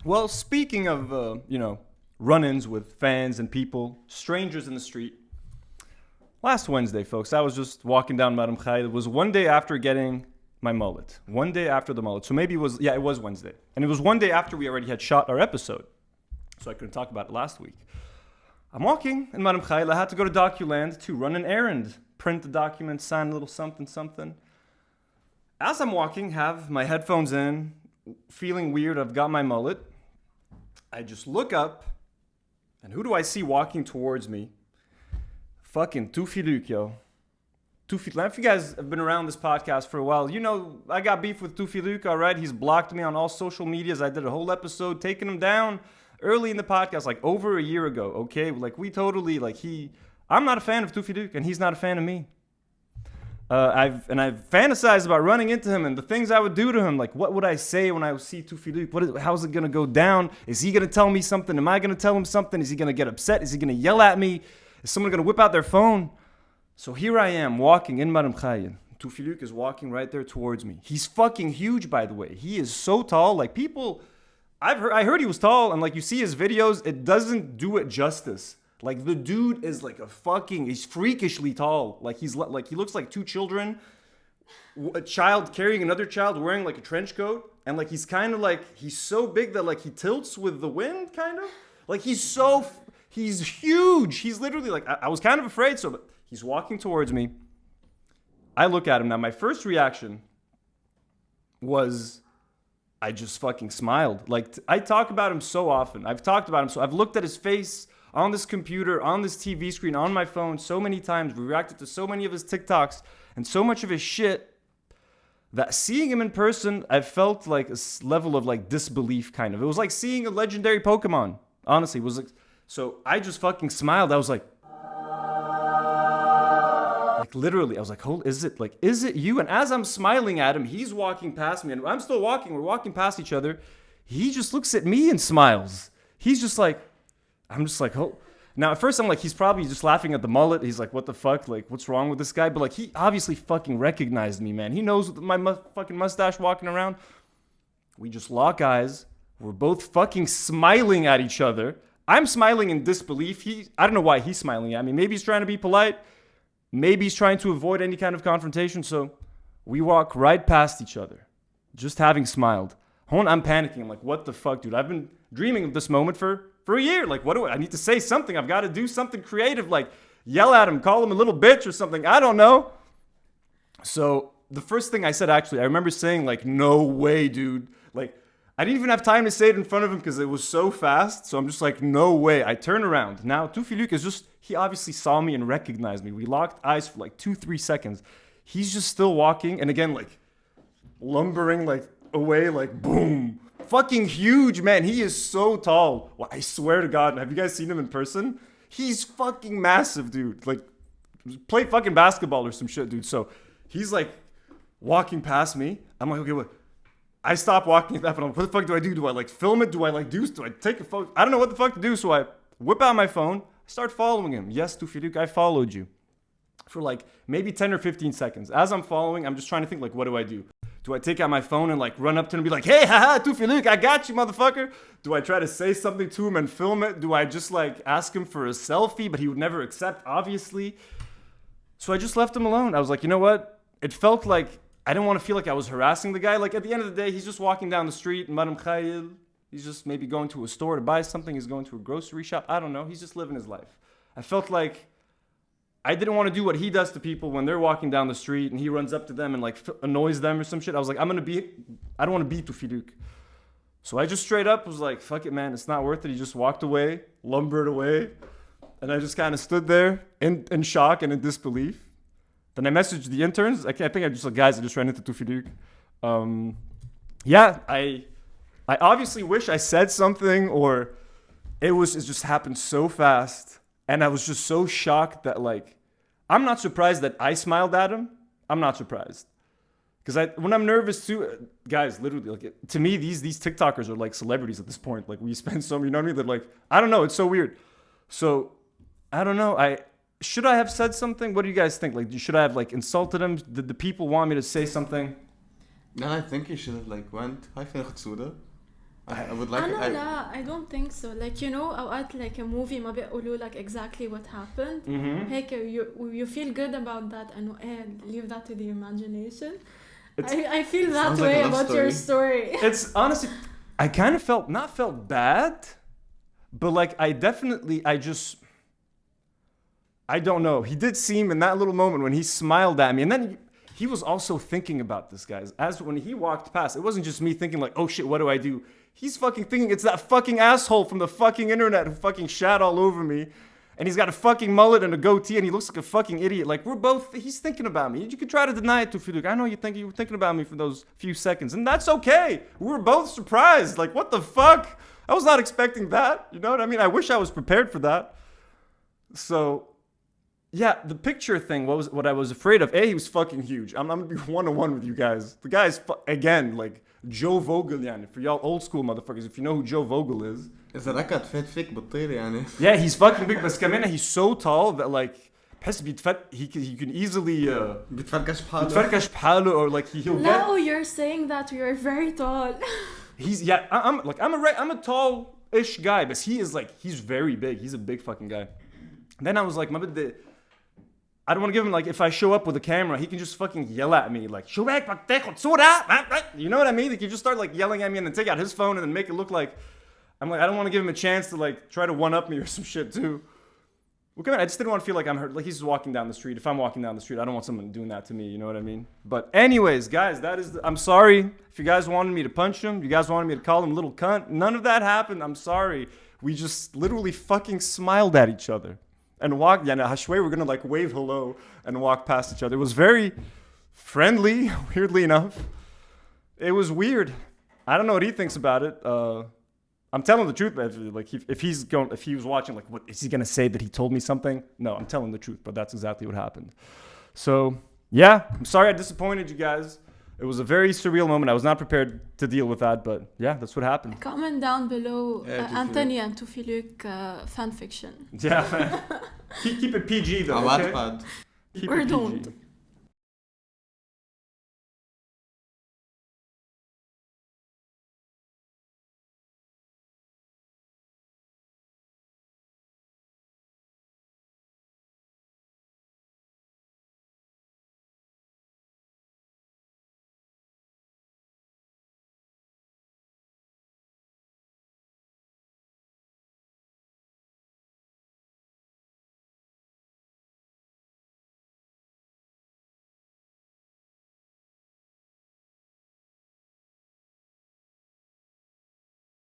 Well, speaking of, run-ins with fans and people, strangers in the street. Last Wednesday, folks, I was just walking down Mar Mikhael. It was one day after getting my mullet. One day after the mullet. So maybe it was Wednesday. And it was one day after we already had shot our episode. So I couldn't talk about it last week. I'm walking in Mar Mikhael. I had to go to DocuLand to run an errand. Print the document, sign a little something, something. As I'm walking, have my headphones in, feeling weird, I've got my mullet. I just look up, and who do I see walking towards me? Fucking Toufiluk, yo. Toufiluk. If you guys have been around this podcast for a while, you know I got beef with Toufiluk, all right? He's blocked me on all social medias. I did a whole episode taking him down early in the podcast, like over a year ago, okay? Like, we totally, I'm not a fan of Toufiluk, and he's not a fan of me. I've fantasized about running into him and the things I would do to him. Like, what would I say when I see Toufiluk? How's it going to go down? Is he going to tell me something? Am I going to tell him something? Is he going to get upset? Is he going to yell at me? Is someone going to whip out their phone? So here I am walking in Mar Mikhael. Toufiluk is walking right there towards me. He's fucking huge, by the way. He is so tall. Like, people, I heard he was tall, and like you see his videos, it doesn't do it justice. Like, the dude is he's freakishly tall. Like, he looks like two children, a child carrying another child wearing like a trench coat. And like, he's kind of like, he's so big that like he tilts with the wind, kind of. Like, he's huge. He's literally like, I was kind of afraid. So he's walking towards me. I look at him. Now, my first reaction was, I just fucking smiled. Like, I talk about him so often. I've talked about him. So I've looked at his face on this computer, on this TV screen, on my phone so many times. We reacted to so many of his TikToks and so much of his shit that seeing him in person, I felt like a level of like disbelief, kind of. It was like seeing a legendary Pokemon. Honestly, it was like, so I just fucking smiled. I was like literally, I was like, is it you? And as I'm smiling at him, he's walking past me and I'm still walking. We're walking past each other. He just looks at me and smiles. He's just like, I'm just like, oh. Now, at first, I'm like, he's probably just laughing at the mullet. He's like, what the fuck? Like, what's wrong with this guy? But, like, he obviously fucking recognized me, man. He knows my fucking mustache walking around. We just lock eyes. We're both fucking smiling at each other. I'm smiling in disbelief. I don't know why he's smiling at me. Maybe he's trying to be polite. Maybe he's trying to avoid any kind of confrontation. So we walk right past each other, just having smiled. I'm panicking. I'm like, what the fuck, dude? I've been dreaming of this moment for a year. Like, what do I need to say something? I've got to do something creative, like yell at him, call him a little bitch or something. I don't know. So the first thing I said, actually, I remember saying like, no way, dude. Like, I didn't even have time to say it in front of him because it was so fast. So I'm just like, no way. I turn around. Now, Toufiluk he obviously saw me and recognized me. We locked eyes for like 2-3 seconds. He's just still walking. And again, like lumbering like away, like boom. Fucking huge, man. He is so tall. Well, I swear to God, have you guys seen him in person? He's fucking massive, dude. Like, play fucking basketball or some shit, dude. So he's like walking past me. I'm like, okay, what? I stop walking at that point. I'm like, what the fuck do I do? Do I like film it? Do I take a photo? I don't know what the fuck to do. So I whip out my phone. I start following him. Yes, Toufiluk, I followed you. For like maybe 10 or 15 seconds. As I'm following, I'm just trying to think, like, what do I do? Do I take out my phone and like run up to him and be like, hey, haha, Toufiluk, I got you, motherfucker? Do I try to say something to him and film it? Do I just like ask him for a selfie, but he would never accept, obviously? So I just left him alone. I was like, you know what? It felt like I didn't want to feel like I was harassing the guy. Like, at the end of the day, he's just walking down the street in Mar Mikhael. He's just maybe going to a store to buy something. He's going to a grocery shop. I don't know. He's just living his life. I felt like I didn't want to do what he does to people when they're walking down the street and he runs up to them and like annoys them or some shit. I was like, I don't want to be Toufiluk. So I just straight up was like, fuck it, man. It's not worth it. He just walked away, lumbered away. And I just kind of stood there in shock and in disbelief. Then I messaged the interns. I think I just like, guys, I just ran into Toufiluk. I obviously wish I said something, or it just happened so fast. And I was just so shocked that, like, I'm not surprised that I smiled at him. I'm not surprised. Because when I'm nervous too, guys, literally, like, to me, these TikTokers are like celebrities at this point. Like, we spend so many, you know what I mean? They're like, I don't know, it's so weird. So, I don't know. Should I have said something? What do you guys think? Like, should I have like insulted him? Did the people want me to say something? No, I think you should have like went, hi, Fenachzuda. I would like أنا لا I don't think so like you know أوقات like a movie ما بيقولوا like exactly what happened هيك you feel good about that إنه leave that to the imagination. I feel that way about your story. It's honestly, I kind of felt bad, but like I don't know. He did seem in that little moment when he smiled at me, and then he was also thinking about this, guys. As when he walked past, it wasn't just me thinking like, oh shit, what do I do? He's fucking thinking it's that fucking asshole from the fucking internet who fucking shat all over me. And he's got a fucking mullet and a goatee and he looks like a fucking idiot. Like he's thinking about me. You could try to deny it to Toufiluk. I know you were thinking about me for those few seconds. And that's okay. We were both surprised. Like, what the fuck? I was not expecting that. You know what I mean? I wish I was prepared for that. So, yeah, the picture thing was what I was afraid of. He was fucking huge. I'm going to be one-on-one with you guys. The guy's, again, like, Joe Vogel, يعني. For y'all old school motherfuckers, if you know who Joe Vogel is. إذا ركض فات فيك بتطير يعني. Yeah, he's fucking big, بس كمان he's so tall that like بحس he can easily بيتفركش بحاله or like he'll get. No, you're saying that you're very tall. I'm a tall-ish guy, but he's very big. He's a big fucking guy. And then I was like, I don't want to give him like if I show up with a camera, he can just fucking yell at me like, you know what I mean? Like you just start like yelling at me and then take out his phone and then make it look like. I'm like, I don't want to give him a chance to like try to one up me or some shit too. Well, come on, I just didn't want to feel like I'm hurt. Like he's just walking down the street. If I'm walking down the street, I don't want someone doing that to me. You know what I mean? But anyways, guys, I'm sorry. If you guys wanted me to punch him, you guys wanted me to call him little cunt, none of that happened. I'm sorry. We just literally fucking smiled at each other and walked. Yeah, Hashway, we're gonna like wave hello and walk past each other. It was very friendly, weirdly enough. It was weird. I don't know what he thinks about it. I'm telling the truth. Like if he was watching, like, what is he gonna say that he told me something? No, I'm telling the truth. But that's exactly what happened. So yeah, I'm sorry I disappointed you guys. It was a very surreal moment. I was not prepared to deal with that, but yeah, that's what happened. Comment down below Anthony and Toufiluk fan fiction. Yeah, keep it PG though. Okay? Keep Or it don't. PG.